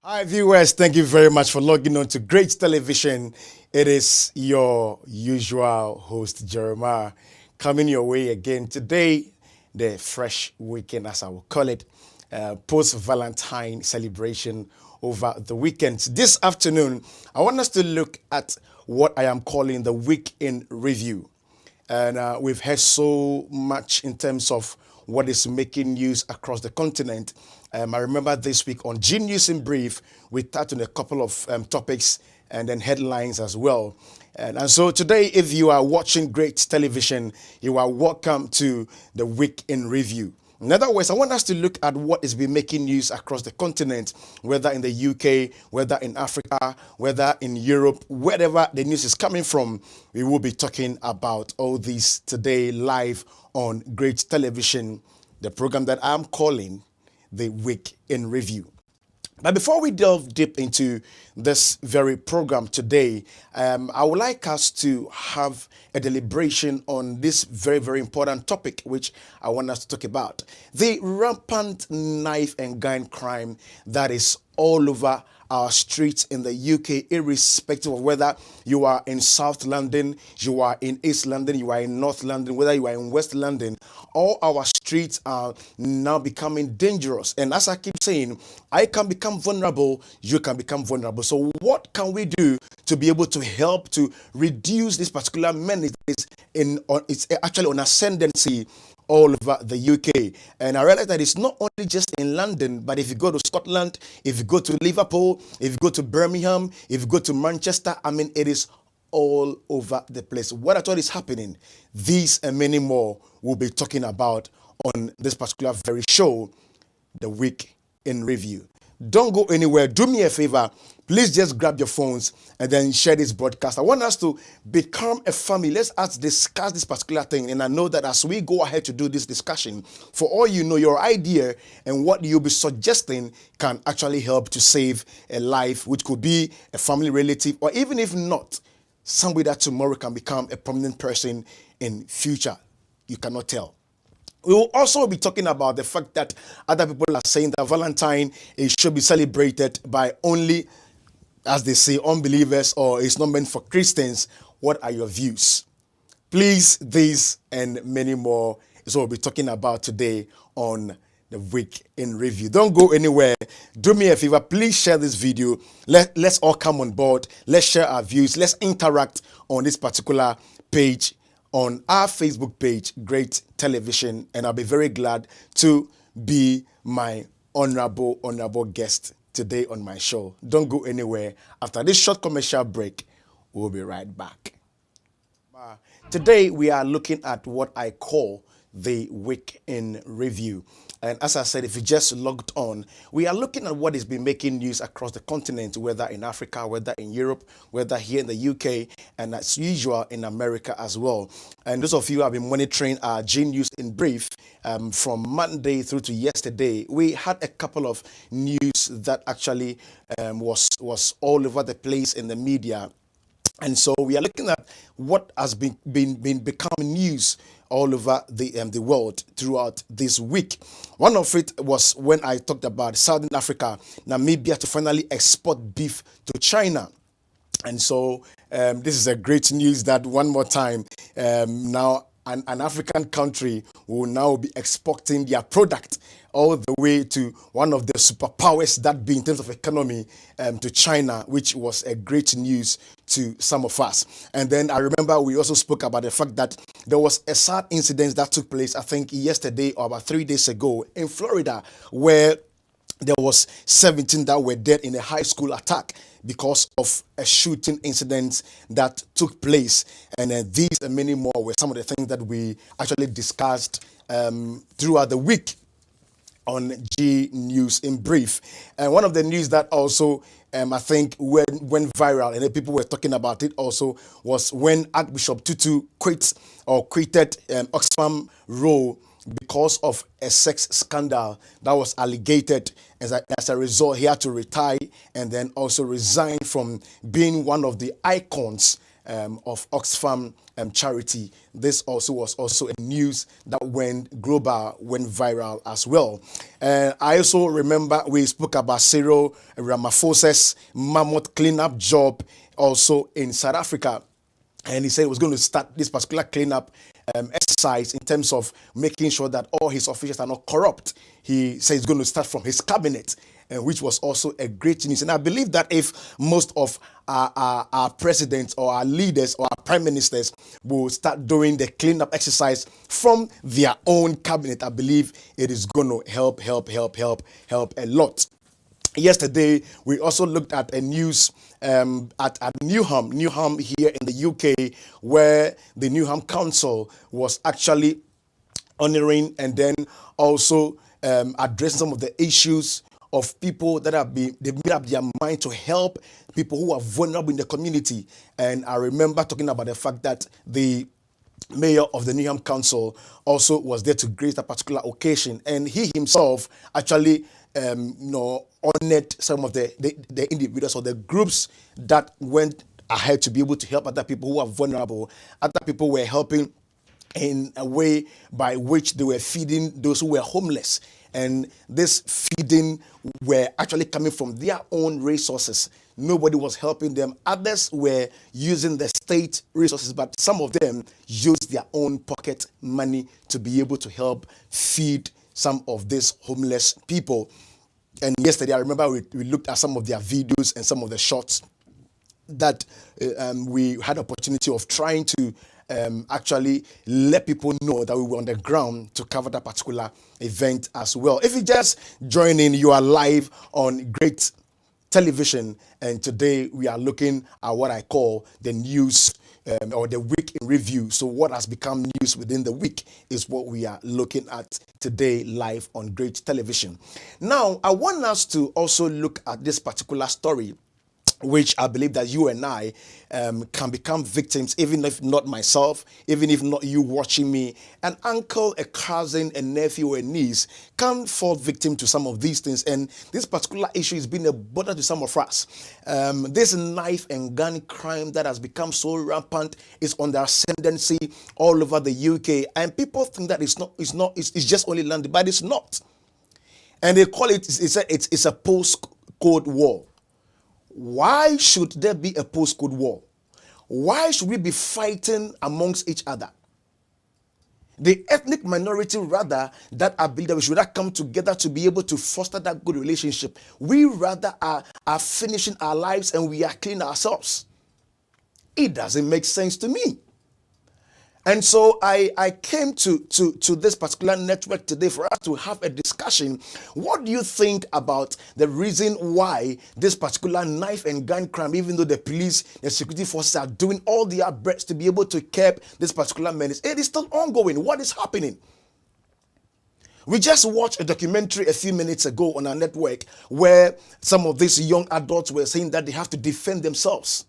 Hi, viewers. Thank you very much for logging on to Great Television. It is your usual host, Jeremiah, coming your way again today, the fresh weekend, as I will call it, post Valentine celebration over the weekend. This afternoon, I want us to look at what I am calling the week in review. And we've heard so much in terms of what is making news across the continent. I remember this week on G News in Brief, we touched on a couple of topics and then headlines as well. And so today, if you are watching Great Television, you are welcome to the Week in Review. In other words, I want us to look at what has been making news across the continent, whether in the UK, whether in Africa, whether in Europe, wherever the news is coming from. We will be talking about all these today live on Great Television, the program that I'm calling the Week in Review. But before we delve deep into this very program today, I would like us to have a deliberation on this very, very important topic, which I want us to talk about. The rampant knife and gun crime that is all over our streets in the UK, irrespective of whether you are in South London, you are in East London, you are in North London, whether you are in West London. All our streets are now becoming dangerous. And as I keep saying, I can become vulnerable, you can become vulnerable. So what can we do to be able to help to reduce this particular menace that is it's actually on ascendancy all over the UK? And I realize that it's not only just in London, but if you go to Scotland, if you go to Liverpool, if you go to Birmingham, if you go to Manchester, it is all over the place. What I thought is happening, these and many more we'll be talking about on this particular very show, the Week in Review. Don't go anywhere. Do me a favor. Please just grab your phones and then share this broadcast. I want us to become a family. Let's us discuss this particular thing. And I know that as we go ahead to do this discussion, for all you know, your idea and what you'll be suggesting can actually help to save a life, which could be a family relative, or even if not, somebody that tomorrow can become a prominent person in future. You cannot tell. We will also be talking about the fact that other people are saying that Valentine should be celebrated by only, as they say, unbelievers, or it's not meant for Christians. What are your views? Please, these and many more is what we'll be talking about today on the Week in Review. Don't go anywhere. Do me a favor. Please share this video. Let's all come on board. Let's share our views. Let's interact on this particular page, on our Facebook page, Great Television, and I'll be very glad to be my honorable guest today on my show. Don't go anywhere. After this short commercial break, we'll be right back. Today, we are looking at what I call the Week in Review. And as I said, if you just logged on, we are looking at what has been making news across the continent, whether in Africa, whether in Europe, whether here in the UK, and as usual in America as well. And those of you who have been monitoring our G News in Brief from Monday through to yesterday, we had a couple of news that actually was all over the place in the media. And so we are looking at what has been become news all over the world throughout this week. One of it was when I talked about Southern Africa, Namibia, to finally export beef to China. And so this is a great news that one more time now an African country will now be exporting their product all the way to one of the superpowers that be in terms of economy to China, which was a great news to some of us. And then I remember we also spoke about the fact that there was a sad incident that took place, I think yesterday or about 3 days ago in Florida, where there was 17 that were dead in a high school attack because of a shooting incident that took place. And these and many more were some of the things that we actually discussed throughout the week on G News in Brief. And one of the news that also I think went viral and people were talking about it also was when Archbishop Tutu quitted Oxfam role because of a sex scandal that was alleged. As a result, he had to retire and then also resign from being one of the icons of Oxfam charity. This also was also a news that went global, went viral as well. I also remember we spoke about Cyril Ramaphosa's mammoth cleanup job also in South Africa. And he said he was going to start this particular cleanup exercise in terms of making sure that all his officials are not corrupt. He said he's going to start from his cabinet, which was also a great news. And I believe that if most of our presidents or our leaders or our prime ministers will start doing the cleanup exercise from their own cabinet, I believe it is going to help a lot. Yesterday, we also looked at a news at Newham here in the UK, where the Newham Council was actually honoring and then also addressing some of the issues of people that they made up their mind to help people who are vulnerable in the community. And I remember talking about the fact that the mayor of the Newham Council also was there to grace that particular occasion, and he himself actually honored some of the individuals or the groups that went ahead to be able to help other people who are vulnerable. Other people were helping in a way by which they were feeding those who were homeless. And this feeding were actually coming from their own resources. Nobody was helping them. Others were using the state resources, but some of them used their own pocket money to be able to help feed some of these homeless people. And yesterday, I remember we looked at some of their videos and some of the shots that we had opportunity of trying to actually let people know that we were on the ground to cover that particular event as well. If you just join in, you are live on Great Television, and today we are looking at what I call the news or the week in review. So what has become news within the week is what we are looking at today live on Great Television. Now, I want us to also look at this particular story, which I believe that you and I can become victims, even if not myself, even if not you watching me. An uncle, a cousin, a nephew, or a niece can fall victim to some of these things. And this particular issue has been a bother to some of us. This knife and gun crime that has become so rampant is on the ascendancy all over the UK. And people think that it's just only London, but it's not. And they call it, it's a post-Cold War. Why should there be a post-Cold War? Why should we be fighting amongst each other? The ethnic minority, rather, that I believe that we should not come together to be able to foster that good relationship. We rather are finishing our lives and we are cleaning ourselves. It doesn't make sense to me. And so I came to this particular network today for us to have a discussion. What do you think about the reason why this particular knife and gun crime, even though the police, the security forces are doing all their best to be able to curb this particular menace, it is still ongoing? What is happening? We just watched a documentary a few minutes ago on our network where some of these young adults were saying that they have to defend themselves.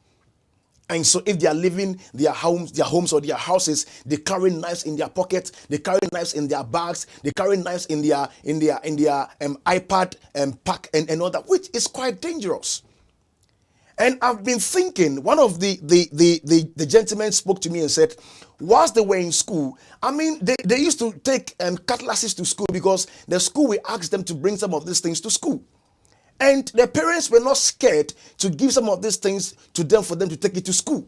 And so if they are leaving their homes or their houses, they carry knives in their pockets, they carry knives in their bags, they carry knives in their iPad pack and all that, which is quite dangerous. And I've been thinking, one of the gentlemen spoke to me and said, whilst they were in school, I mean, they used to take cutlasses to school because the school will ask them to bring some of these things to school. And the parents were not scared to give some of these things to them for them to take it to school.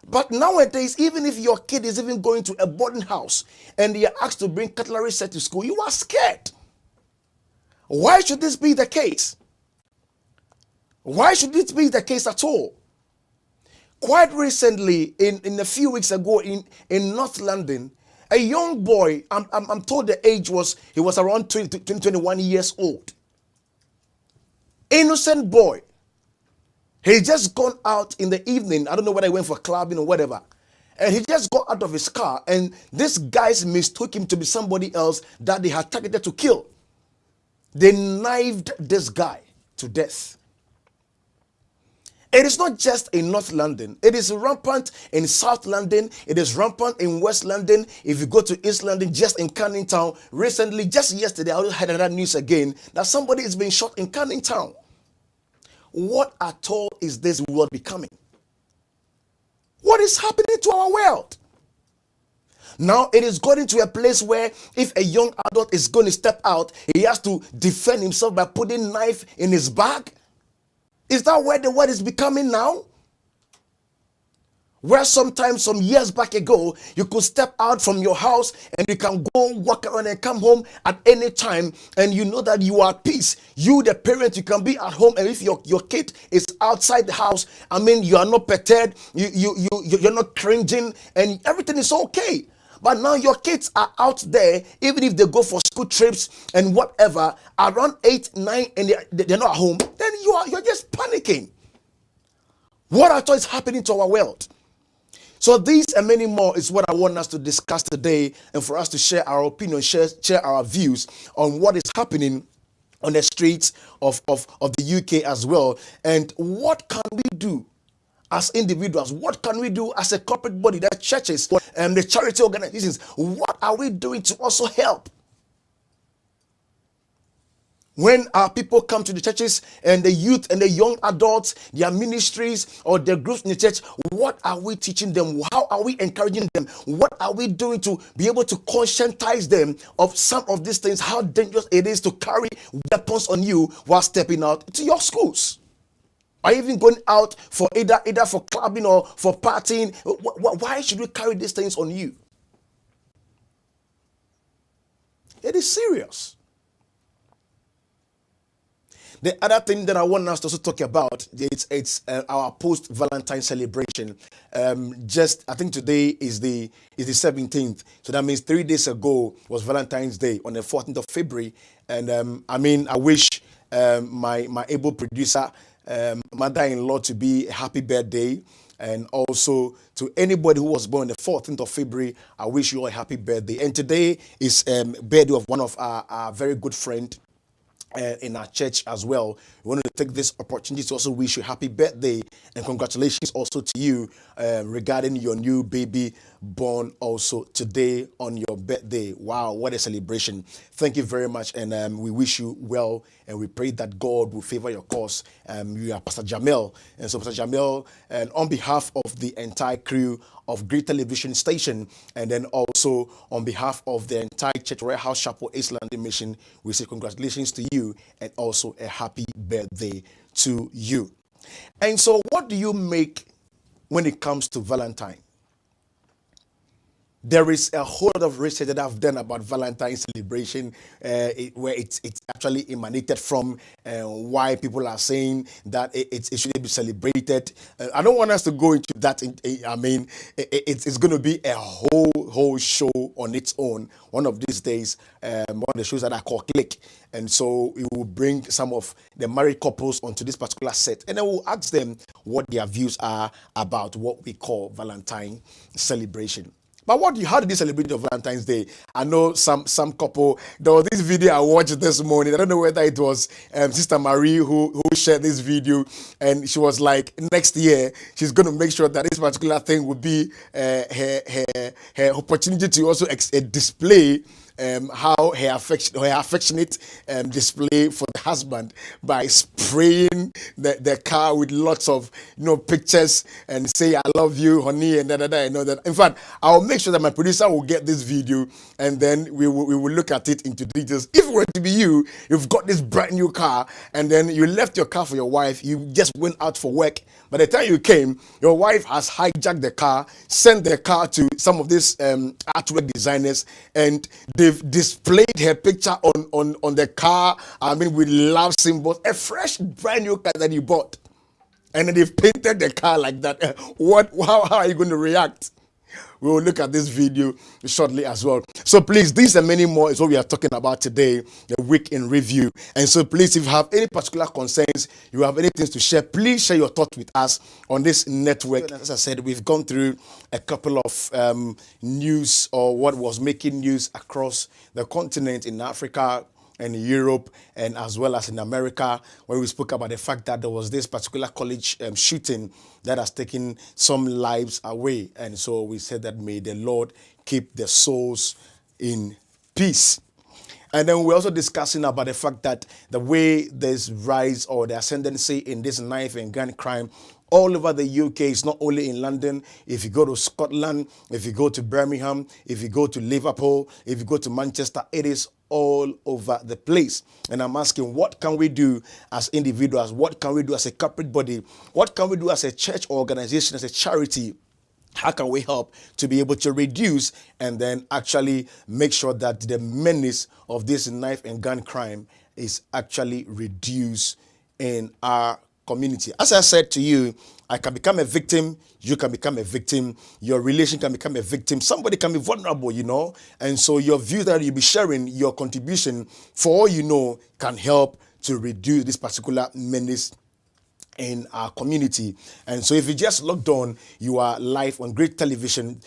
But nowadays, even if your kid is even going to a boarding house and they are asked to bring cutlery set to school, you are scared. Why should this be the case? Why should it be the case at all? Quite recently, in a few weeks ago in North London, a young boy, I'm told the age was around 20, 21 years old. Innocent boy. He just gone out in the evening. I don't know whether he went for clubbing or whatever. And he just got out of his car, and these guys mistook him to be somebody else that they had targeted to kill. They knifed this guy to death. It is not just in North London. It is rampant in South London. It is rampant in West London. If you go to East London, just in Canning Town, recently, just yesterday, I had another news again that somebody is being shot in Canning Town. What at all is this world becoming? What is happening to our world? Now it is going to a place where if a young adult is going to step out, he has to defend himself by putting knife in his bag. Is that where the world is becoming now? Where sometimes some years back ago, you could step out from your house and you can go walk around and come home at any time, and you know that you are at peace. You, the parent, you can be at home, and if your kid is outside the house, I mean, you are not perturbed, you're not cringing, and everything is okay. But now your kids are out there, even if they go for school trips and whatever, around 8, 9, and they're not at home, then you're just panicking. What I thought is happening to our world? So these and many more is what I want us to discuss today, and for us to share our opinion, share our views on what is happening on the streets of the UK as well. And what can we do as individuals? What can we do as a corporate body, the churches and the charity organizations? What are we doing to also help? When our people come to the churches and the youth and the young adults, their ministries or their groups in the church, what are we teaching them? How are we encouraging them? What are we doing to be able to conscientize them of some of these things, how dangerous it is to carry weapons on you while stepping out to your schools? Or even going out for either for clubbing or for partying? Why should we carry these things on you? It is serious. The other thing that I want us to also talk about it's our post-Valentine celebration. I think today is the 17th, so that means 3 days ago was Valentine's Day on the 14th of February, and I wish my able producer, mother-in-law, to be a happy birthday. And also to anybody who was born on the 14th of February, I wish you all a happy birthday. And today is birthday of one of our very good friend in our church as well. We want to take this opportunity to also wish you happy birthday and congratulations also to you regarding your new baby born also today on your birthday. Wow, what a celebration. Thank you very much, and we wish you well, and we pray that God will favor your cause. You are Pastor Jamel, and so Pastor Jamel, and on behalf of the entire crew of Great Television Station, and then also on behalf of the entire Church Royal House Chapel East London Mission, we say congratulations to you and also a happy birthday to you. And so what do you make when it comes to Valentine? There is a whole lot of research that I've done about Valentine's celebration, where it's actually emanated from, why people are saying that it should be celebrated. I don't want us to go into that. It's going to be a whole show on its own. One of these days, one of the shows that I call Click. And so we will bring some of the married couples onto this particular set, and then we'll ask them what their views are about what we call Valentine celebration. But how did you celebrate your Valentine's Day? I know some couple, there was this video I watched this morning. I don't know whether it was Sister Marie who shared this video, and she was like, next year, she's going to make sure that this particular thing would be her opportunity to also display how her affectionate display for the husband by spraying the car with lots of pictures and say I love you, honey, and da. I know that. In fact, I'll make sure that my producer will get this video, and then we will look at it into details. If it were to be you've got this brand new car, and then you left your car for your wife, you just went out for work. By the time you came, your wife has hijacked the car, sent the car to some of these artwork designers, and they've displayed her picture on the car, with love symbols, a fresh brand new car that you bought. And then they've painted the car like that. How are you going to react? We will look at this video shortly as well. So please, these and many more is what we are talking about today, the week in review. And so please, if you have any particular concerns, you have anything to share, please share your thoughts with us on this network. As I said, we've gone through a couple of news, or what was making news across the continent in Africa and Europe, and as well as in America, where we spoke about the fact that there was this particular college shooting that has taken some lives away. And so we said that may the Lord keep the souls in peace. And then we're also discussing about the fact that the way there's rise or the ascendancy in this knife and gun crime all over the UK. It's not only in London. If you go to Scotland, if you go to Birmingham, if you go to Liverpool, if you go to Manchester, it is all over the place. And I'm asking, what can we do as individuals? What can we do as a corporate body? What can we do as a church organization, as a charity? How can we help to be able to reduce and then actually make sure that the menace of this knife and gun crime is actually reduced in our community? As I said to you, I can become a victim, you can become a victim, your relation can become a victim, somebody can be vulnerable, and so your view that you'll be sharing, your contribution, for all you know, can help to reduce this particular menace in our community. And so if you just logged on, you are live on Great Television.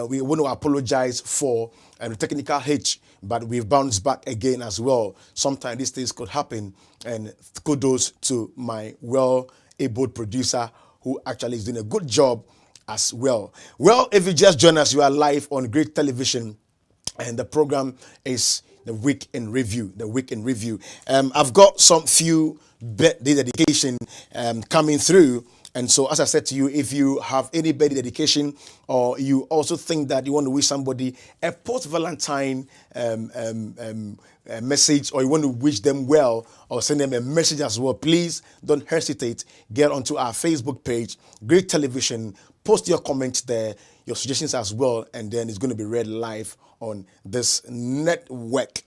We want to apologize for the technical hitch, but we've bounced back again as well. Sometimes these things could happen, and kudos to my well-able producer who actually is doing a good job as well. Well, if you just join us, you are live on Great Television, and the program is the Week in Review. The Week in Review. I've got some few birthday dedication coming through, and so as I said to you, if you have any birthday dedication or you also think that you want to wish somebody a post-Valentine message, or you want to wish them well or send them a message as well, please don't hesitate. Get onto our Facebook page, Great Television, post your comments there, your suggestions as well, and then it's going to be read live on this network.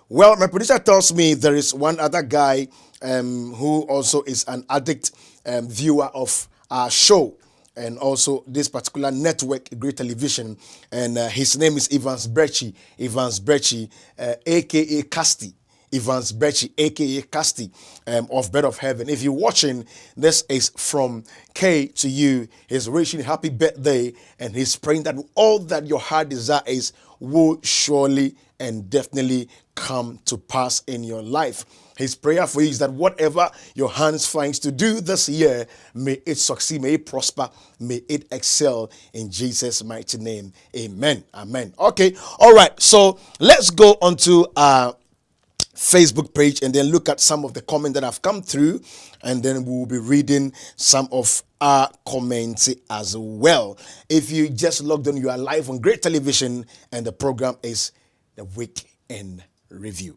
Well, my producer tells me there is one other guy who also is an addict viewer of our show and also this particular network, Great Television, and his name is Evans Brechi, aka Casti. Evans Brechi, aka Casti, of Bread of Heaven. If you're watching, this is from K to you. He's wishing happy birthday, and he's praying that all that your heart desires will surely and definitely come to pass in your life. His prayer for you is that whatever your hands finds to do this year, may it succeed, may it prosper, may it excel in Jesus' mighty name. Amen. Amen. Okay. All right. So let's go on to our Facebook page and then look at some of the comments that have come through, and then we'll be reading some of our comments as well. If you just logged on, you are live on Great Television, and the program is the Week in Review.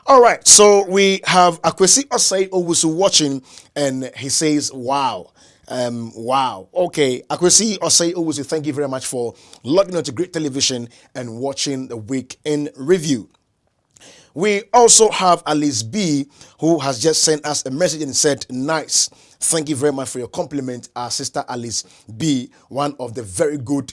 All right, so we have Akwesi Osei Owusu watching, and he says, wow. Wow. Okay, Akwesi Osei Owusu, thank you very much for logging on to Great Television and watching the Week in Review. We also have Alice B, who has just sent us a message and said, nice. Thank you very much for your compliment, our sister Alice B, one of the very good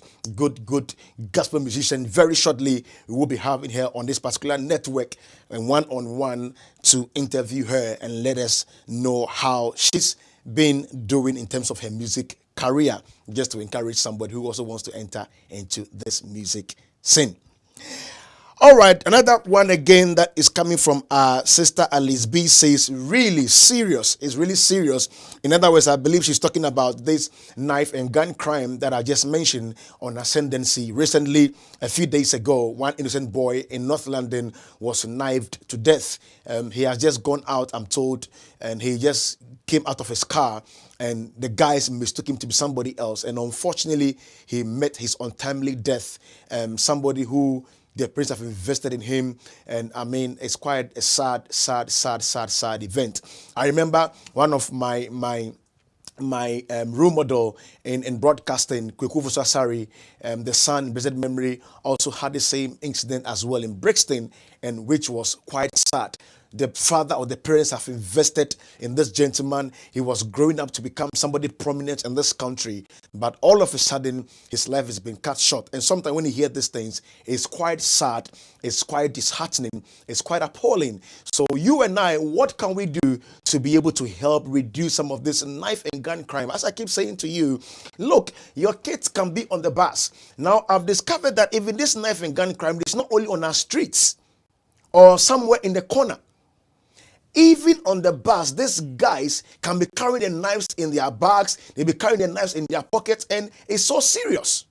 gospel musicians. Very shortly, we will be having her on this particular network and one-on-one to interview her and let us know how she's been doing in terms of her music career, just to encourage somebody who also wants to enter into this music scene. All right, another one again that is coming from our sister Alice B says, really serious. It's really serious. In other words, I believe she's talking about this knife and gun crime that I just mentioned on Ascendancy. Recently, a few days ago, one innocent boy in North London was knifed to death. He has just gone out, I'm told, and he just came out of his car, and the guys mistook him to be somebody else. And unfortunately, he met his untimely death. Somebody who the parents have invested in him, and I mean, it's quite a sad event. I remember one of my role model in broadcasting, Kweku Asari, the son, blessed memory, also had the same incident as well in Brixton, and which was quite sad. The father or the parents have invested in this gentleman. He was growing up to become somebody prominent in this country, but all of a sudden his life has been cut short. And sometimes when you hear these things, it's quite sad, it's quite disheartening, it's quite appalling. So you and I, what can we do to be able to help reduce some of this knife and gun crime? As I keep saying to you, look, your kids can be on the bus. Now I've discovered that even this knife and gun crime is not only on our streets or somewhere in the corner. Even on the bus, these guys can be carrying the knives in their bags, they be carrying the knives in their pockets, and it's so serious.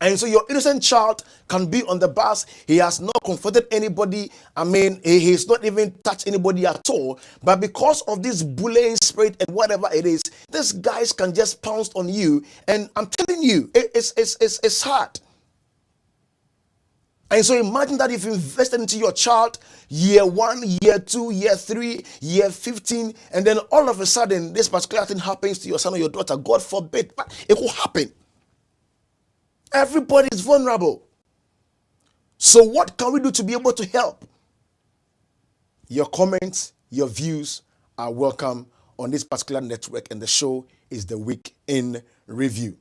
And so your innocent child can be on the bus. He has not confronted anybody. I mean, he's not even touched anybody at all. But because of this bullying spirit and whatever it is, these guys can just pounce on you. And I'm telling you, it's hard. And so imagine that if you invested into your child year 1, year 2, year 3, year 15, and then all of a sudden this particular thing happens to your son or your daughter. God forbid, but it will happen. Everybody is vulnerable. So what can we do to be able to help? Your comments, your views are welcome on this particular network, and the show is The Week in Review.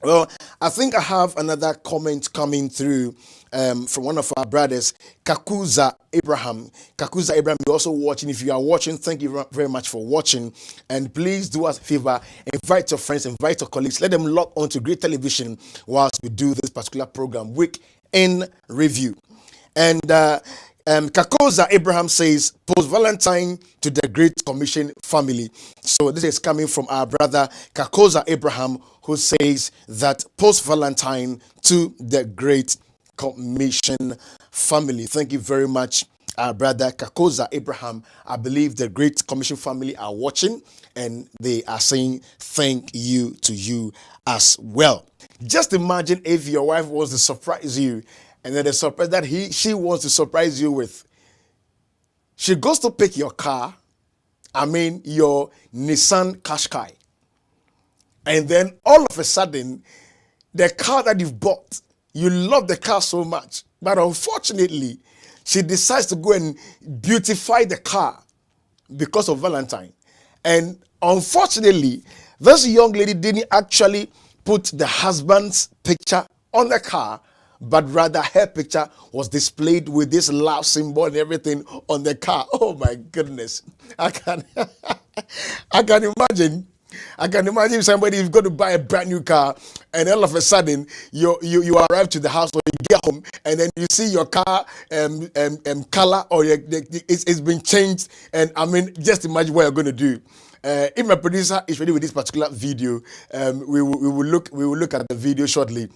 Well, I think I have another comment coming through from one of our brothers, Kakuza Abraham. Kakuza Abraham, you're also watching. If you are watching, thank you very much for watching. And please do us a favor, invite your friends, invite your colleagues, let them log on to Great Television whilst we do this particular program, Week in Review. And Kakoza Abraham says, post-Valentine to the Great Commission family. So this is coming from our brother Kakoza Abraham, who says that post-Valentine to the Great Commission family. Thank you very much, our brother Kakoza Abraham. I believe the Great Commission family are watching, and they are saying thank you to you as well. Just imagine if your wife was to surprise you, and then the surprise that she wants to surprise you with. She goes to pick your car, your Nissan Qashqai. And then all of a sudden, the car that you've bought, you love the car so much. But unfortunately, she decides to go and beautify the car because of Valentine. And unfortunately, this young lady didn't actually put the husband's picture on the car, but rather her picture was displayed with this love symbol and everything on the car. Oh my goodness. I can imagine if somebody is going to buy a brand new car, and all of a sudden you arrive to the house or you get home, and then you see your car color or it's been changed. And just imagine what you're going to do. If my producer is ready with this particular video, we will look at the video shortly.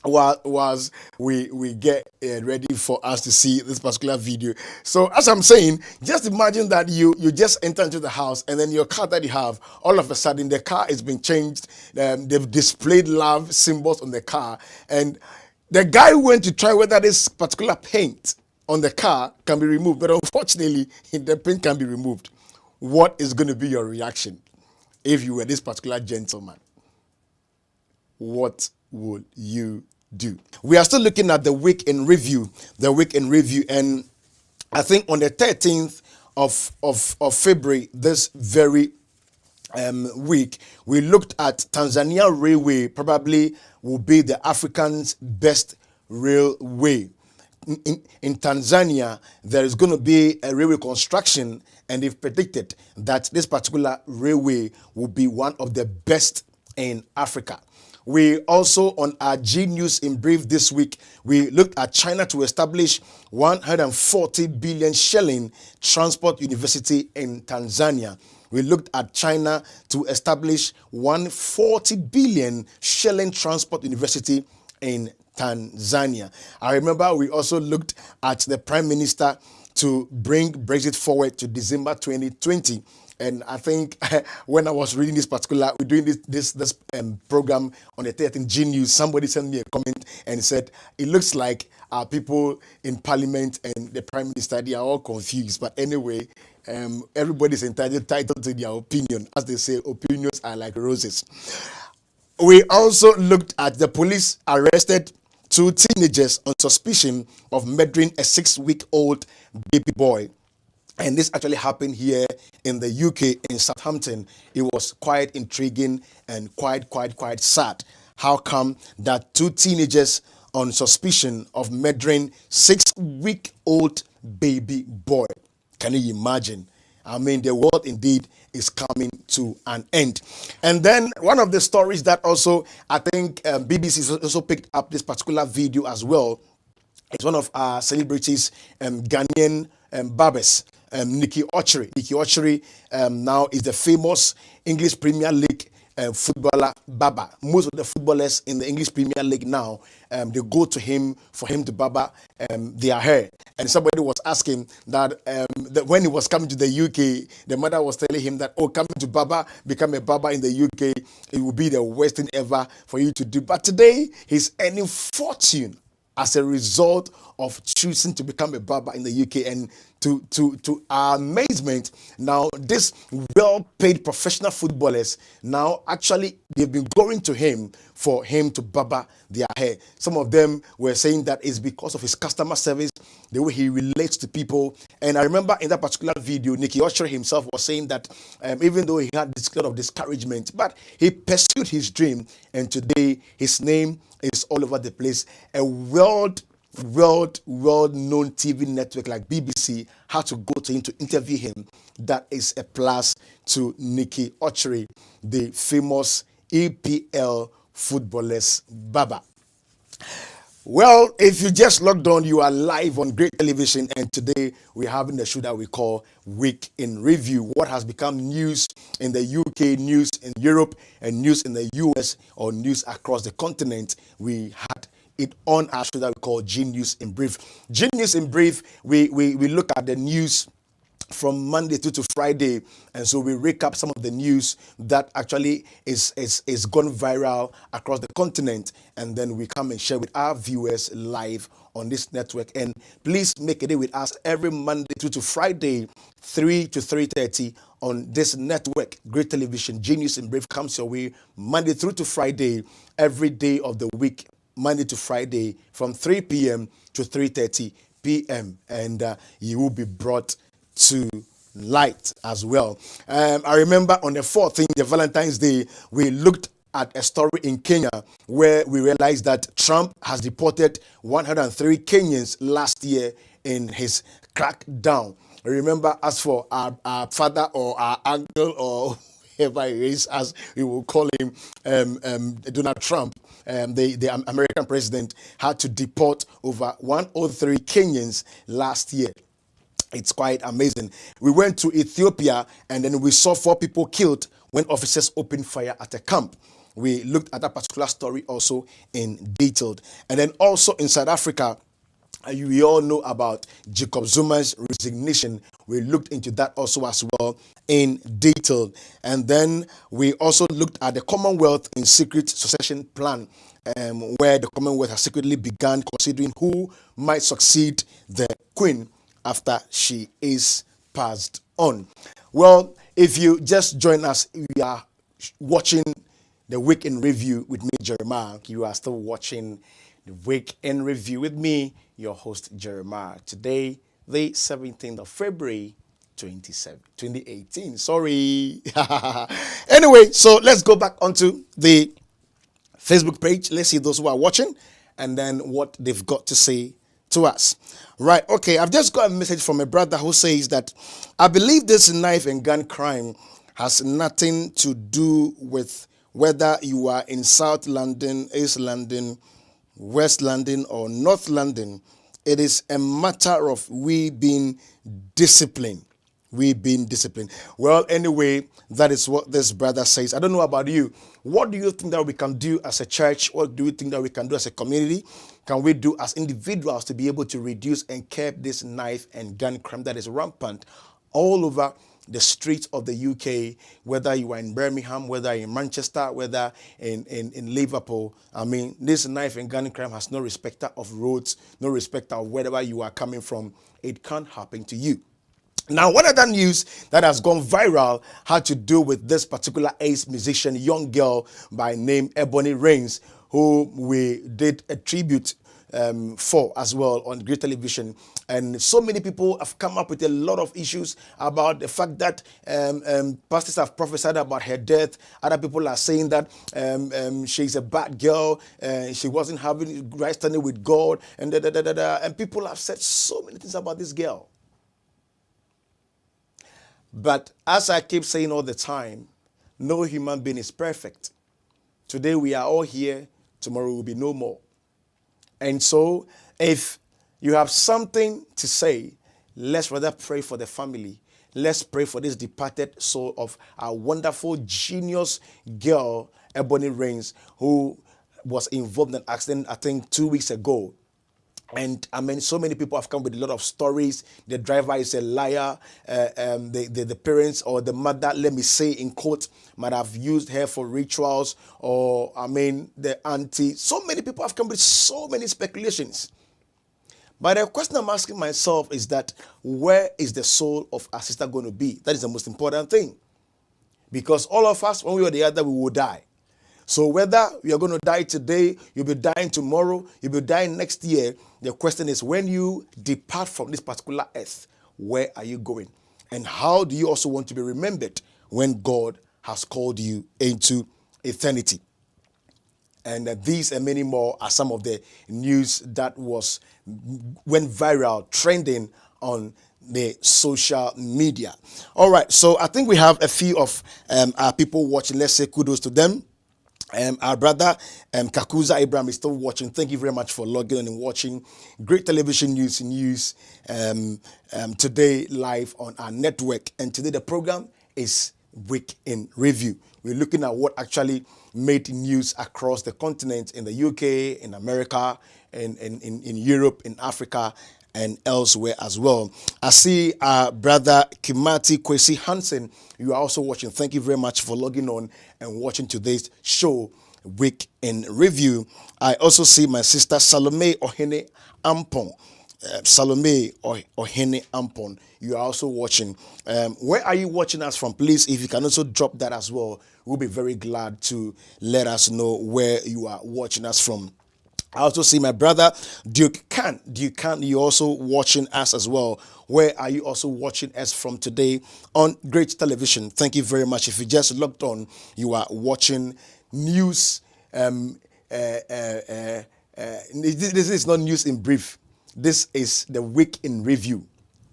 Was we get ready for us to see this particular video. So as I'm saying, just imagine that you just enter into the house, and then your car that you have, all of a sudden the car is being changed. They've displayed love symbols on the car, and the guy went to try whether this particular paint on the car can be removed, but unfortunately the paint can be removed. What is going to be your reaction if you were this particular gentleman? What would you do? We are still looking at the week in review, and I think on the 13th of February, this very week, we looked at Tanzania Railway probably will be the African's best railway. In Tanzania, there is going to be a railway construction, and they've predicted that this particular railway will be one of the best in Africa. We also, on our G News in Brief this week, we looked at China to establish 140 billion shilling transport university in Tanzania. We looked at China to establish 140 billion shilling transport university in Tanzania. I remember we also looked at the Prime Minister to bring Brexit forward to December 2020. And I think when I was reading this particular, we're doing this program on the 13th G News, somebody sent me a comment and said, it looks like our people in Parliament and the Prime Minister, they are all confused. But anyway, everybody's entitled to their opinion. As they say, opinions are like roses. We also looked at the police arrested 2 teenagers on suspicion of murdering a 6-week-old baby boy. And this actually happened here in the UK, in Southampton. It was quite intriguing and quite sad. How come that 2 teenagers on suspicion of murdering 6-week-old baby boy? Can you imagine? The world indeed is coming to an end. And then one of the stories that also, I think BBC also picked up this particular video as well. It's one of our celebrities, Ghanaian barbers. Nikki Ochery. Nikki Ochery now is the famous English Premier League footballer Baba. Most of the footballers in the English Premier League now, they go to him for him to barber their hair. And somebody was asking that when he was coming to the UK, the mother was telling him that, oh, coming to become a barber in the UK, it will be the worst thing ever for you to do. But today, he's earning fortune as a result of choosing to become a barber in the UK. And to our amazement, now this well-paid professional footballers, now actually they've been going to him for him to barber their hair. Some of them were saying that it's because of his customer service, the way he relates to people. And I remember in that particular video, Nicky Oshiri himself was saying that even though he had this kind of discouragement, but he pursued his dream, and today his name is all over the place. A world-known TV network like BBC had to go to him to interview him. That is a plus to Nicky Oshiri, the famous EPL footballers Baba. Well, if you just logged on, you are live on Great Television, and today we're having the show that we call Week in Review. What has become news in the UK, news in Europe, and news in the US, or news across the continent. We had it on our show that we call G News in Brief. G News in Brief, we look at the news from Monday through to Friday, and so we recap some of the news that actually is gone viral across the continent, and then we come and share with our viewers live on this network. And please make a day with us every Monday through to Friday, 3 to 3:30 on this network. Great Television, G News in Brief comes your way Monday through to Friday, every day of the week, Monday to Friday, from 3 p.m. to 3:30 p.m. And you will be brought to light as well. I remember on the 14th, the Valentine's Day, we looked at a story in Kenya where we realized that Trump has deported 103 Kenyans last year in his crackdown. Remember, as for our father or our uncle or whoever he is, as we will call him, Donald Trump, the American president, had to deport over 103 Kenyans last year. It's quite amazing. We went to Ethiopia, and then we saw 4 people killed when officers opened fire at a camp. We looked at that particular story also in detail. And then also in South Africa, we all know about Jacob Zuma's resignation. We looked into that also as well in detail. And then we also looked at the Commonwealth in secret succession plan, where the Commonwealth has secretly begun considering who might succeed the Queen after she is passed on. Well, if you just join us, we are watching the Week in Review with me, Jeremiah. You are still watching the Week in Review with me, your host, Jeremiah. Today, the 17th of February, 2018. Sorry. Anyway, so let's go back onto the Facebook page. Let's see those who are watching and then what they've got to say to us. Right, okay, I've just got a message from a brother who says that I believe this knife and gun crime has nothing to do with whether you are in South London, East London, West London, or North London. It is a matter of we being disciplined. Well, anyway, that is what this brother says. I don't know about you. What do you think that we can do as a church? What do you think that we can do as a community? Can we do as individuals to be able to reduce and curb this knife and gun crime that is rampant all over the streets of the UK, whether you are in Birmingham, whether in Manchester, whether in Liverpool? I mean, this knife and gun crime has no respecter of roads, no respecter of wherever you are coming from. It can't happen to you. Now, one other news that has gone viral had to do with this particular ace musician, young girl by name Ebony Rains, who we did a tribute for as well on Great Television. And so many people have come up with a lot of issues about the fact that pastors have prophesied about her death. Other people are saying that she's a bad girl, she wasn't having right standing with God, and and people have said so many things about this girl. But as I keep saying all the time, no human being is perfect. Today we are all here, tomorrow will be no more. And so if you have something to say, let's rather pray for the family. Let's pray for this departed soul of our wonderful genius girl, Ebony Rains, who was involved in an accident, I think, 2 weeks ago. And I mean, so many people have come with a lot of stories. The driver is a liar. The parents or the mother, let me say in quote, might have used her for rituals. Or, I mean, the auntie. So many people have come with so many speculations. But the question I'm asking myself is that where is the soul of our sister going to be? That is the most important thing. Because all of us, one way or the other, we will die. So whether you're going to die today, you'll be dying tomorrow, you'll be dying next year, the question is, when you depart from this particular earth, where are you going? And how do you also want to be remembered when God has called you into eternity? And these and many more are some of the news that went viral, trending on the social media. All right, so I think we have a few of our people watching. Let's say kudos to them. Our brother Kakuza Abraham is still watching. Thank you very much for logging on and watching. Great television news today live on our network. And today the program is Week in Review. We're looking at what actually made news across the continent, in the UK, in America, in Europe, in Africa, and elsewhere as well. I see our brother Kimati Kwesi Hansen. You are also watching. Thank you very much for logging on and watching today's show, Week in Review. I also see my sister Salome Ohene Ampon. Salome Ohene Ampon. You are also watching. Where are you watching us from? Please, if you can also drop that as well, we'll be very glad to let us know where you are watching us from. I also see my brother Duke Khan. Duke Khan, you're also watching us as well. Where are you also watching us from today on Great Television? Thank you very much. If you just logged on, you are watching news. This is not news in brief. This is the Week in Review.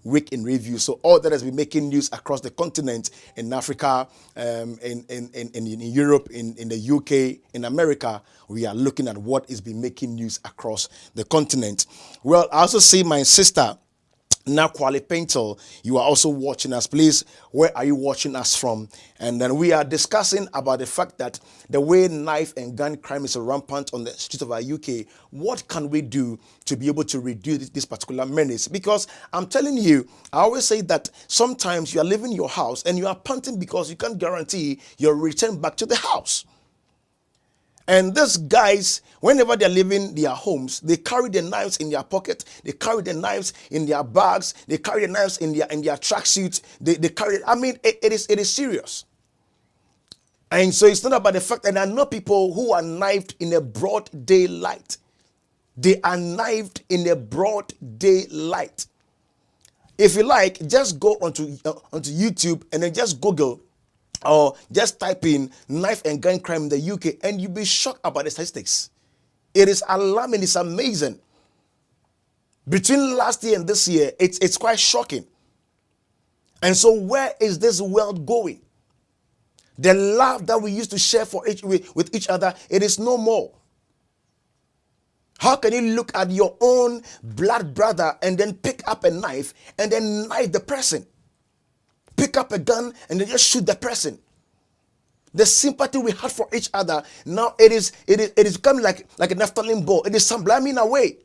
Week in Review. So all that has been making news across the continent, in Africa, in Europe, in the UK, in America, we are looking at what is been making news across the continent. Well, I also see my sister Nakwale Paintel, you are also watching us. Please, where are you watching us from? And then we are discussing about the fact that the way knife and gun crime is rampant on the streets of our UK, what can we do to be able to reduce this particular menace? Because I'm telling you, I always say that sometimes you are leaving your house and you are panting because you can't guarantee your return back to the house. And these guys, whenever they're leaving their homes, they carry the knives in their pocket, they carry the knives in their bags, they carry the knives in their tracksuits, they carry it. I mean, it is serious. And so it's not about the fact that I know people who are knifed in a broad daylight. They are knifed in a broad daylight. If you like, just go onto YouTube and then just Google or just type in knife and gun crime in the UK and you'll be shocked about the statistics. It is alarming, it's amazing. Between last year and this year, it's quite shocking. And so where is this world going? The love that we used to share with each other, it is no more. How can you look at your own blood brother and then pick up a knife and then knife the person? Pick up a gun and then just shoot the person. The sympathy we had for each other, now it is becoming like a naphthalene ball. It is subliming away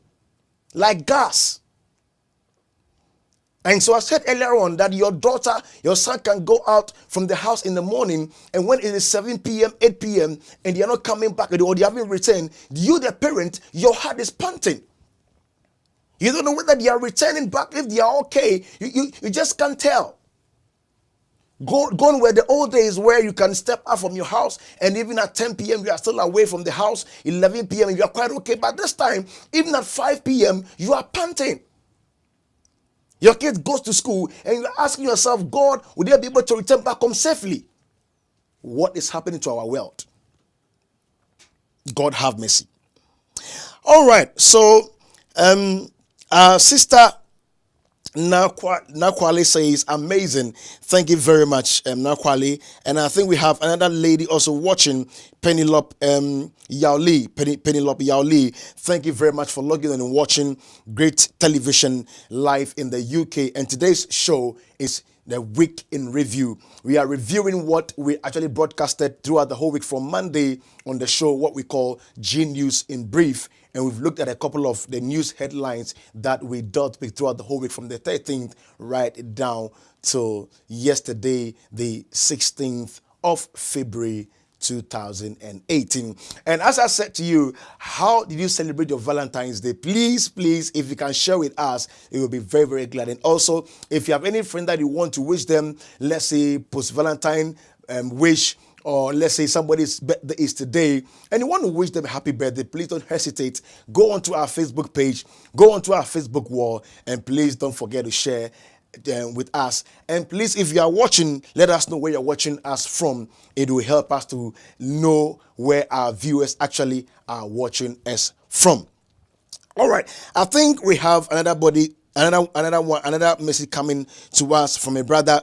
like gas. And so I said earlier on that your son can go out from the house in the morning, and when it is 7 p.m., 8 p.m., and they are not coming back or they haven't returned, you, the parent, your heart is panting. You don't know whether they are returning back, if they are okay. You just can't tell. Gone were the old days where you can step out from your house and even at 10 p.m. you are still away from the house, 11 p.m. you are quite okay. But this time, even at 5 p.m. you are panting. Your kid goes to school and you're asking yourself, God, will they be able to return back home safely? What is happening to our world? God have mercy. All right, so our sister Nakwale says, amazing. Thank you very much, Nakwale. And I think we have another lady also watching, Penelope Yaoli. Penelope Yaoli. Thank you very much for logging on and watching great television live in the UK. And today's show is the week in review. We are reviewing what we actually broadcasted throughout the whole week from Monday on the show, what we call G News in Brief. And we've looked at a couple of the news headlines that we dealt with throughout the whole week from the 13th right down to yesterday, the 16th of February 2018. And as I said to you, how did you celebrate your Valentine's Day? Please, if you can share with us, it will be very, very glad. And also, if you have any friend that you want to wish them, let's say, post-Valentine wish, or let's say somebody's birthday is today and you want to wish them a happy birthday, please don't hesitate. Go onto our Facebook page, go onto our Facebook wall, and please don't forget to share with us. And please, if you are watching, let us know where you're watching us from. It will help us to know where our viewers actually are watching us from. All right, I think we have another message coming to us from a brother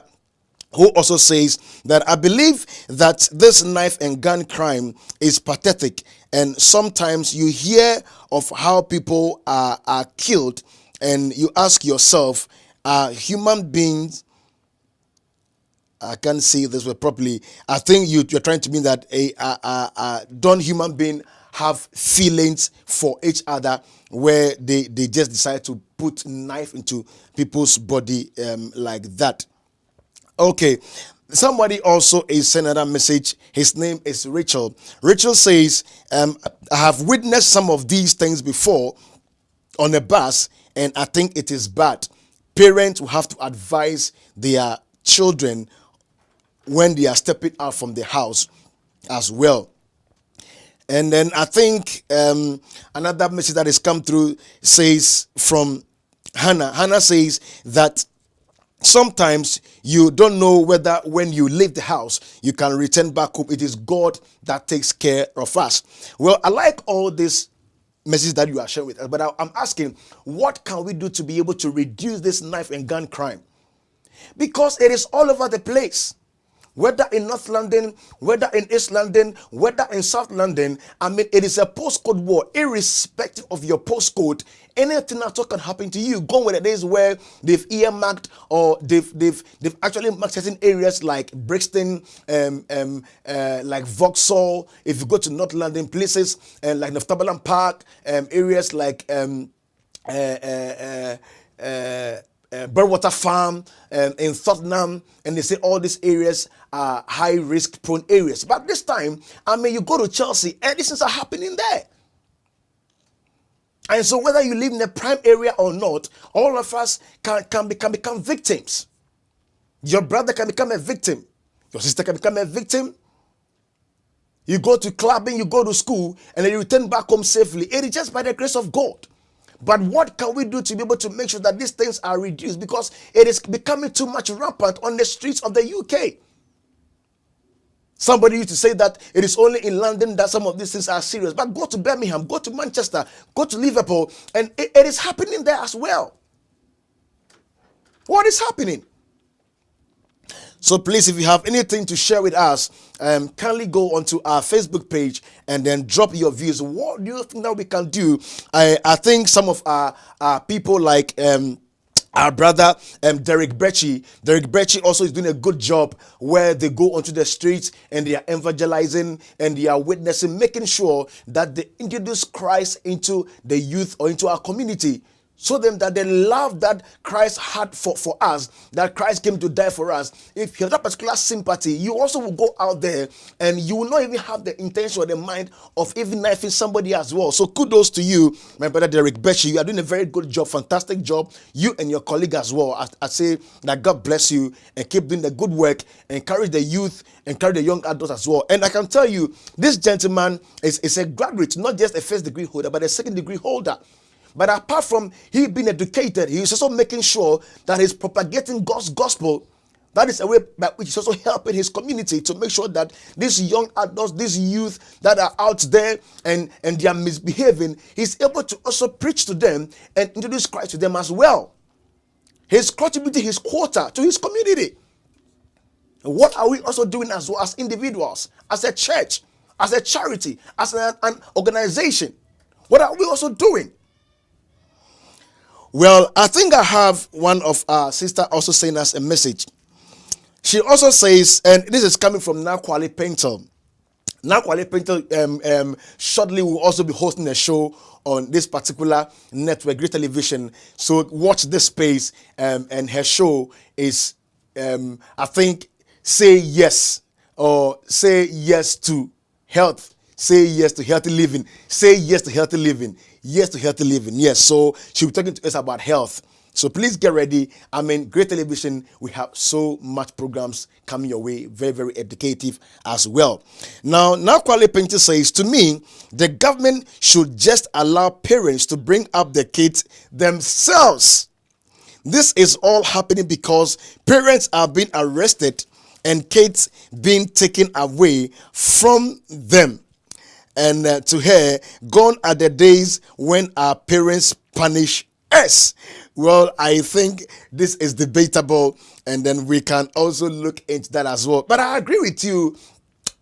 who also says that I believe that this knife and gun crime is pathetic, and sometimes you hear of how people are killed and you ask yourself, are human beings, I can't say this word properly, I think you're trying to mean that don't human beings have feelings for each other where they just decide to put knife into people's body like that. Okay, somebody also is sending another message. His name is Rachel. Rachel says, I have witnessed some of these things before on a bus, and I think it is bad. Parents will have to advise their children when they are stepping out from the house as well. And then I think another message that has come through says from Hannah. Hannah says that sometimes you don't know whether when you leave the house, you can return back home. It is God that takes care of us. Well, I like all this message that you are sharing with us, but I'm asking, what can we do to be able to reduce this knife and gun crime? Because it is all over the place. Whether in North London, whether in East London, whether in South London, I mean, it is a postcode war. Irrespective of your postcode, anything at all can happen to you. Gone were the days where they've earmarked or they've actually marked certain areas like Brixton, like Vauxhall. If you go to North London, places like Northumberland Park, areas like Burwater Farm in Tottenham, and they say all these areas are high risk prone areas. But this time, I mean, you go to Chelsea and these things are happening there. And so whether you live in a prime area or not, all of us can become victims. Your brother can become a victim. Your sister can become a victim. You go to clubbing, you go to school, and then you return back home safely. It is just by the grace of God. But what can we do to be able to make sure that these things are reduced? Because it is becoming too much rampant on the streets of the UK. Somebody used to say that it is only in London that some of these things are serious. But go to Birmingham, go to Manchester, go to Liverpool, and it is happening there as well. What is happening? So please, if you have anything to share with us, kindly go onto our Facebook page and then drop your views. What do you think that we can do? I think some of our people like our brother Derek Brecci. Derek Brecci also is doing a good job where they go onto the streets and they are evangelizing and they are witnessing, making sure that they introduce Christ into the youth or into our community. Show them that the love that Christ had for us, that Christ came to die for us. If you have that particular sympathy, you also will go out there and you will not even have the intention or the mind of even knifing somebody as well. So kudos to you, my brother Derek Brecci. You are doing a very good job, fantastic job. You and your colleague as well. I say that God bless you and keep doing the good work. Encourage the youth, encourage the young adults as well. And I can tell you, this gentleman is a graduate, not just a first degree holder, but a second degree holder. But apart from he being educated, he is also making sure that he's propagating God's gospel. That is a way by which he's also helping his community to make sure that these young adults, these youth that are out there and they are misbehaving, he's able to also preach to them and introduce Christ to them as well. He's contributing his quota to his community. What are we also doing as well as individuals, as a church, as a charity, as an organization? What are we also doing? Well, I think I have one of our sister also sending us a message. She also says, and this is coming from Nakwale Painter. Nakwale Painter shortly will also be hosting a show on this particular network, Great Television. So watch this space, and her show is, I think, say yes, or say yes to health. Say yes to healthy living. Say yes to healthy living. Yes to healthy living. Yes. So she'll be talking to us about health. So please get ready. I mean, Great Television, we have so much programs coming your way, very, very educative as well. Now Kwale Painter says, to me, the government should just allow parents to bring up their kids themselves. This is all happening because parents are being arrested and kids being taken away from them. And to her, gone are the days when our parents punish us. Well, I think this is debatable, and then we can also look into that as well. But I agree with you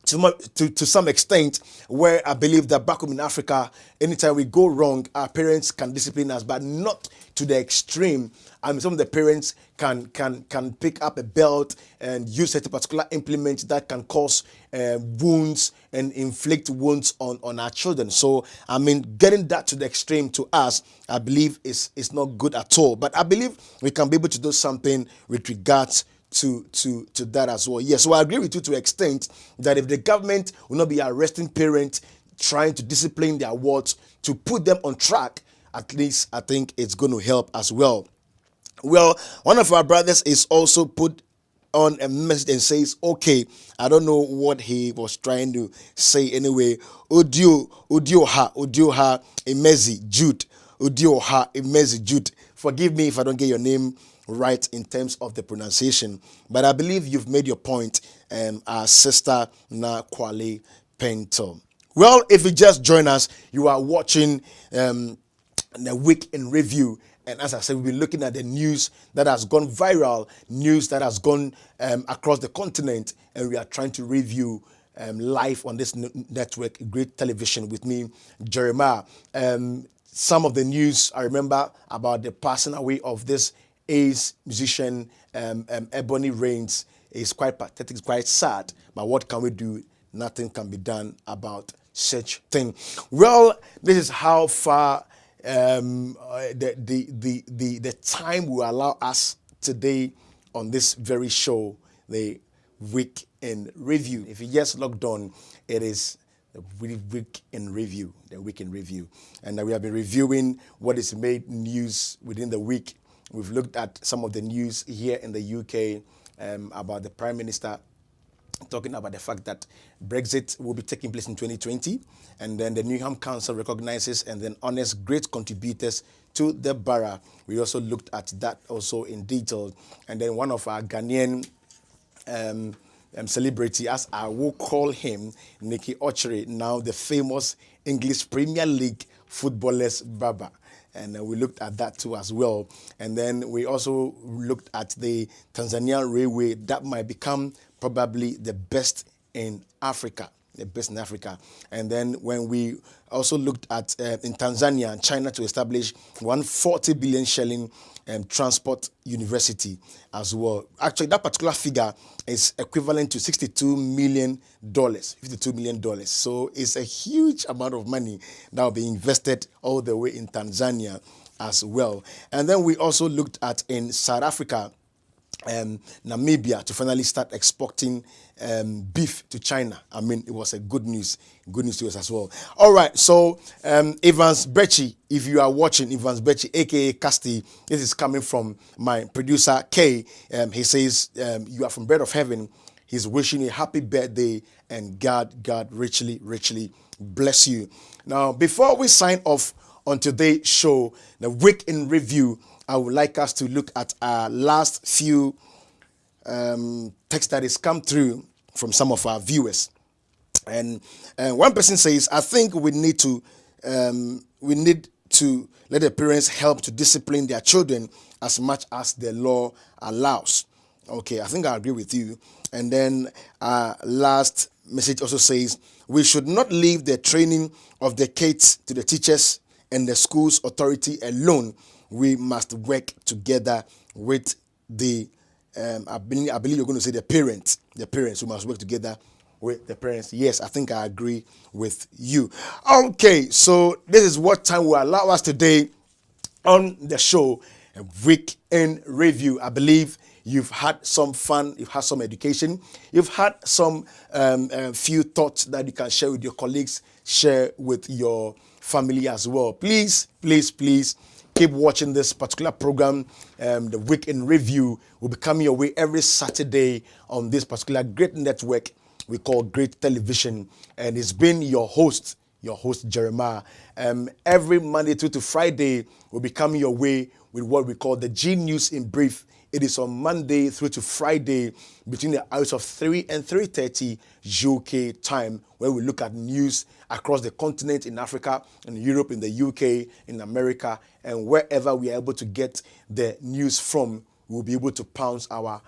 to some extent, where I believe that back home in Africa, anytime we go wrong, our parents can discipline us, but not to the extreme. I mean, some of the parents can pick up a belt and use a particular implement that can cause wounds and inflict wounds on our children. So, I mean, getting that to the extreme to us, I believe is not good at all. But I believe we can be able to do something with regards to that as well. Yes, so I agree with you to an extent that if the government will not be arresting parents trying to discipline their wards to put them on track, at least I think it's going to help as well. Well, one of our brothers is also put on a message and says, okay, I don't know what he was trying to say anyway. Udioha Emezi Jude. Udioha Emezi Jude. Forgive me if I don't get your name right in terms of the pronunciation, but I believe you've made your point, our sister Nakwale Painter. Well, if you just join us, you are watching the Week in Review. And as I said, we've been looking at the news that has gone viral, news that has gone across the continent, and we are trying to review live on this network, Great Television, with me, Jeremiah. Some of the news I remember about the passing away of this ace musician, Ebony Rains, is quite pathetic, it's quite sad. But what can we do? Nothing can be done about such thing. Well, this is how far the time will allow us today on this very show, the Week in Review. If you just logged on, it is the Week in Review, the Week in Review. And we have been reviewing what is made news within the week. We've looked at some of the news here in the UK about the Prime Minister talking about the fact that Brexit will be taking place in 2020, and then the Newham Council recognizes and then honors great contributors to the borough. We also looked at that also in detail. And then one of our Ghanaian celebrity, as I will call him, Nicky Ochre, now the famous English Premier League footballers Baba. And we looked at that too as well. And then we also looked at the Tanzania Railway that might become probably the best in Africa. The best in Africa. And then when we also looked at in Tanzania and China to establish 140 billion shilling transport university as well. Actually, that particular figure is equivalent to $62 million. $52 million. So it's a huge amount of money that will be invested all the way in Tanzania as well. And then we also looked at in South Africa, Namibia to finally start exporting beef to China. I mean, it was a good news to us as well. All right, so Evans Bechi, if you are watching, Evans Bechi, aka Casti, this is coming from my producer Kay. He says, you are from Bread of Heaven. He's wishing you a happy birthday and God richly bless you. Now, before we sign off on today's show, the Week in Review, I would like us to look at our last few texts that has come through from some of our viewers. And one person says, I think we need let the parents help to discipline their children as much as the law allows. Okay, I think I agree with you. And then last message also says, we should not leave the training of the kids to the teachers and the school's authority alone. We must work together with the, I believe you're going to say the parents. We must work together with the parents. Yes, I think I agree with you. Okay, so this is what time will allow us today on the show, a week in review. I believe you've had some fun, you've had some education, you've had some few thoughts that you can share with your colleagues, share with your family as well. Please keep watching this particular program. The Week in Review will be coming your way every Saturday on this particular great network we call Great Television. And it's been your host Jeremiah. Every Monday through to Friday will be coming your way with what we call the G News in Brief. It is on Monday through to Friday between the hours of 3 and 3:30 UK time, where we look at news across the continent, in Africa, in Europe, in the UK, in America, and wherever we are able to get the news from, we'll be able to pounce our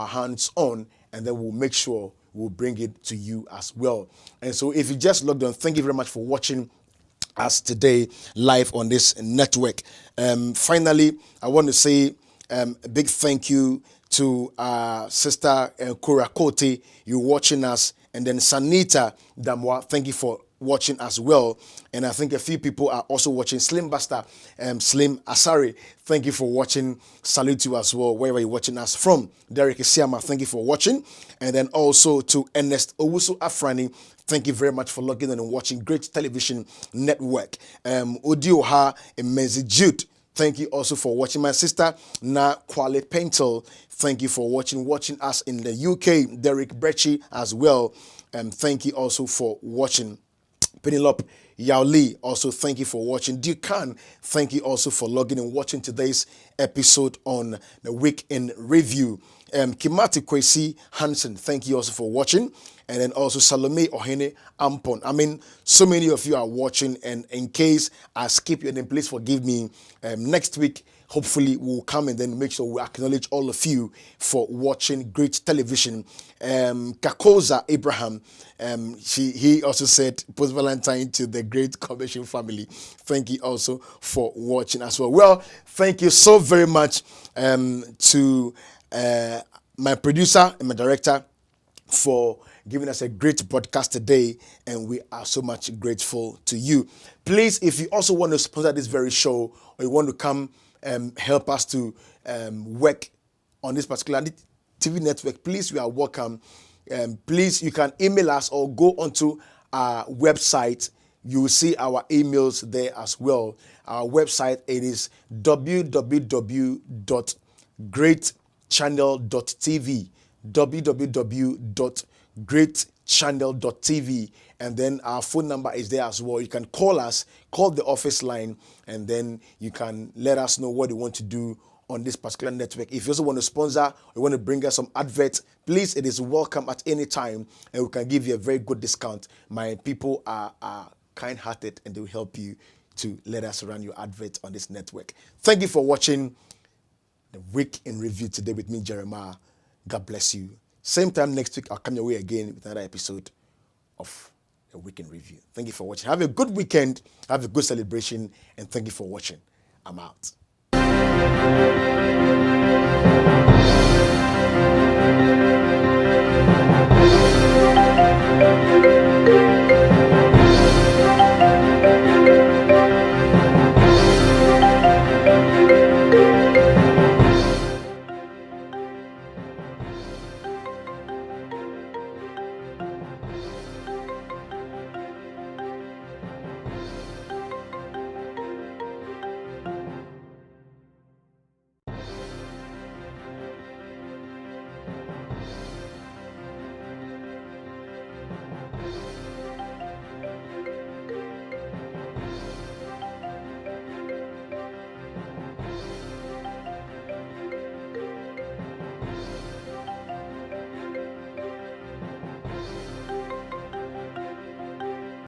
hands on, and then we'll make sure we'll bring it to you as well. And so if you just logged on, thank you very much for watching us today live on this network. Finally, I want to say a big thank you to Sister Kura Kote, you watching us, and then Sanita Damwa, thank you for watching as well. And I think a few people are also watching. Slim Buster, Slim Asari, thank you for watching. Salute you as well, wherever you're watching us from. Derek Isiama, thank you for watching. And then also to Ernest Owusu Afrani, thank you very much for logging in and watching Great Television Network. Odioha Emezi Jude, thank you also for watching. My sister Na Kwale Pentel, thank you for watching us in the UK. Derek Brechi as well, thank you also for watching. Penelope Yaoli, also thank you for watching. Dukan, thank you also for logging and watching today's episode on the Week in Review. Kimati Kwesi Hansen, thank you also for watching. And then also Salome Ohene Ampon. I mean, so many of you are watching, and in case I skip your name, please forgive me. Next week, hopefully we'll come and then make sure we acknowledge all of you for watching Great Television. Kakoza Abraham, he also said post Valentine to the Great Commission family. Thank you also for watching as well. Well, thank you so very much to my producer and my director for giving us a great broadcast today, and we are so much grateful to you. Please, if you also want to sponsor this very show, or you want to come help us to work on this particular TV network, please, you are welcome. Please, you can email us or go onto our website. You will see our emails there as well. Our website, it is www.greatchannel.tv, www.greatchannel.tv, and then our phone number is there as well. You can call us, call the office line, and then you can let us know what you want to do on this particular network. If you also want to sponsor or you want to bring us some adverts, please, it is welcome at any time, and we can give you a very good discount. My people are kind-hearted, and they will help you to let us run your advert on this network. Thank you for watching the Week in Review today with me, Jeremiah. God bless you. Same time next week, I'll come your way again with another episode of the Week in Review. Thank you for watching. Have a good weekend. Have a good celebration. And thank you for watching. I'm out.